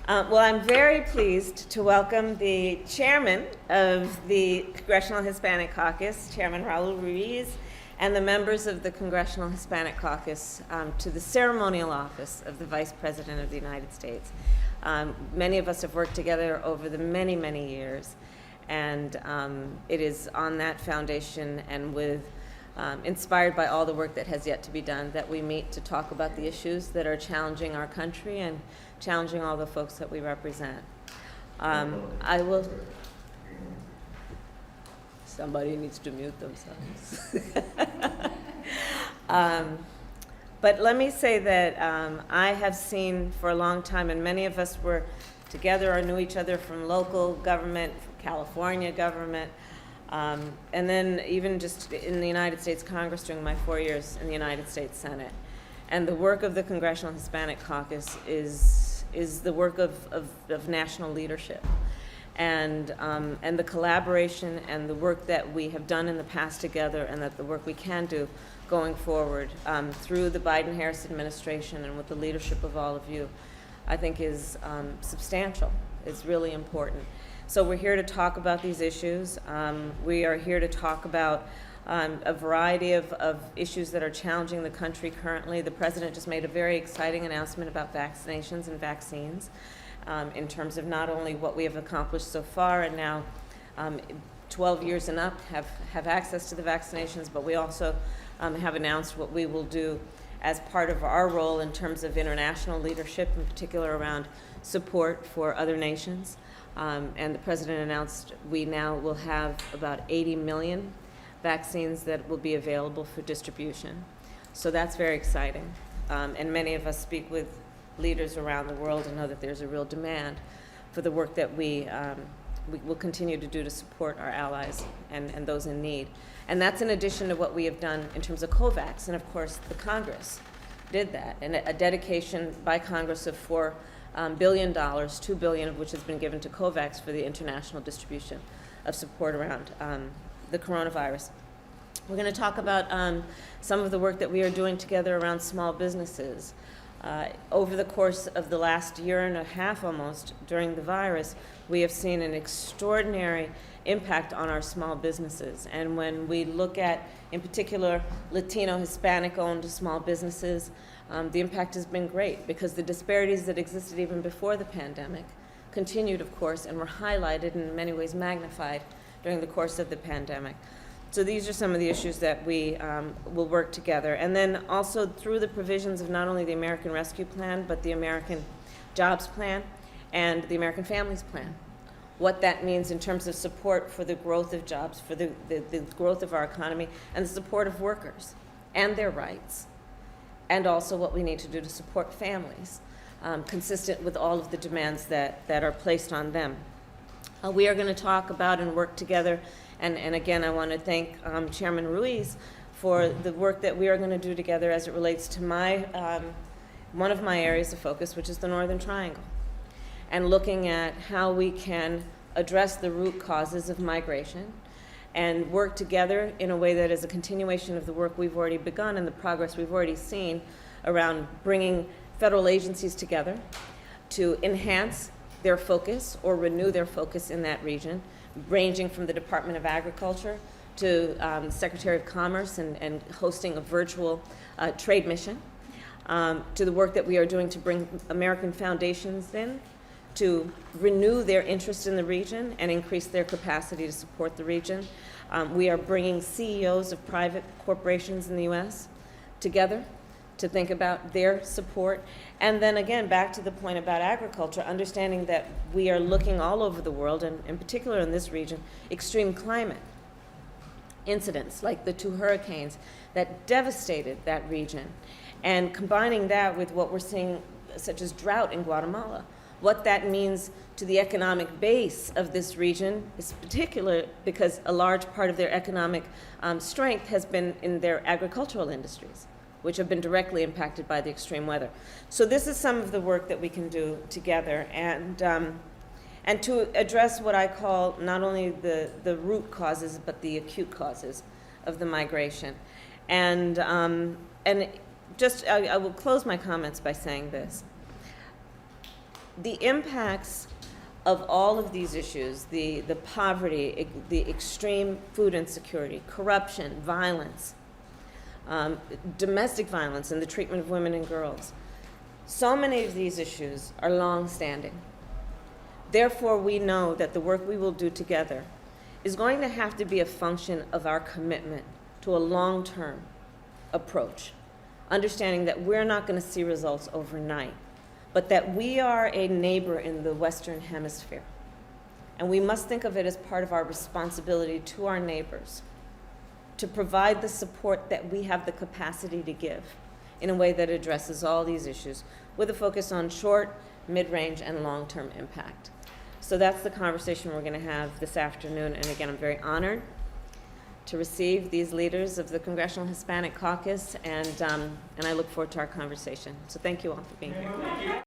Well, I'm very pleased to welcome the chairman of the Congressional Hispanic Caucus, Chairman Raul Ruiz, and the members of the Congressional Hispanic Caucus to the ceremonial office of the Vice President of the United States. Many of us have worked together over the many, many years, and it is on that foundation and inspired by all the work that has yet to be done that we meet to talk about the issues that are challenging our country and challenging all the folks that we represent. Somebody needs to mute themselves. But let me say that I have seen for a long time, and many of us were together or knew each other from local government, from California government, and then even just in the United States Congress during my 4 years in the United States Senate. And the work of the Congressional Hispanic Caucus is the work of national leadership. And the collaboration and the work that we have done in the past together, and that the work we can do going forward through the Biden-Harris administration and with the leadership of all of you, I think is substantial. It's really important. So we're here to talk about these issues. We are here to talk about a variety of issues that are challenging the country currently. The president just made a very exciting announcement about vaccinations and vaccines in terms of not only what we have accomplished so far, and now 12 years and up have access to the vaccinations, but we also have announced what we will do as part of our role in terms of international leadership, in particular around support for other nations. And the president announced we now will have about 80 million vaccines that will be available for distribution. So that's very exciting. And many of us speak with leaders around the world and know that there's a real demand for the work that we will continue to do to support our allies and those in need. And that's in addition to what we have done in terms of COVAX. And of course, the Congress did that. And a dedication by Congress of $4 billion, $2 billion of which has been given to COVAX for the international distribution of support around the coronavirus. We're going to talk about some of the work that we are doing together around small businesses. Over the course of the last year and a half almost during the virus, we have seen an extraordinary impact on our small businesses. And when we look at, in particular, Latino, Hispanic-owned small businesses, the impact has been great because the disparities that existed even before the pandemic continued, of course, and were highlighted and in many ways magnified during the course of the pandemic. So these are some of the issues that we will work together. And then also through the provisions of not only the American Rescue Plan, but the American Jobs Plan and the American Families Plan. What that means in terms of support for the growth of jobs, for the growth of our economy, and the support of workers and their rights. And also what we need to do to support families, consistent with all of the demands that are placed on them. We are going to talk about and work together, and again, I want to thank Chairman Ruiz for the work that we are going to do together as it relates to one of my areas of focus, which is the Northern Triangle, and looking at how we can address the root causes of migration and work together in a way that is a continuation of the work we've already begun and the progress we've already seen around bringing federal agencies together to enhance their focus or renew their focus in that region, ranging from the Department of Agriculture to the Secretary of Commerce and hosting a virtual trade mission, to the work that we are doing to bring American foundations in to renew their interest in the region and increase their capacity to support the region. We are bringing CEOs of private corporations in the U.S. together to think about their support. And then again, back to the point about agriculture, understanding that we are looking all over the world, and in particular in this region, extreme climate incidents like the 2 hurricanes that devastated that region. And combining that with what we're seeing, such as drought in Guatemala, what that means to the economic base of this region is particular because a large part of their economic strength has been in their agricultural industries, which have been directly impacted by the extreme weather. So this is some of the work that we can do together, and to address what I call not only the root causes, but the acute causes of the migration. And just, I will close my comments by saying this. the impacts of all of these issues, the poverty, the extreme food insecurity, corruption, violence, domestic violence and the treatment of women and girls. So many of these issues are long-standing. Therefore, we know that the work we will do together is going to have to be a function of our commitment to a long-term approach, understanding that we're not going to see results overnight, but that we are a neighbor in the Western Hemisphere. And we must think of it as part of our responsibility to our neighbors to provide the support that we have the capacity to give in a way that addresses all these issues with a focus on short, mid-range, and long-term impact. So that's the conversation we're going to have this afternoon. And again, I'm very honored to receive these leaders of the Congressional Hispanic Caucus, and I look forward to our conversation. So thank you all for being here.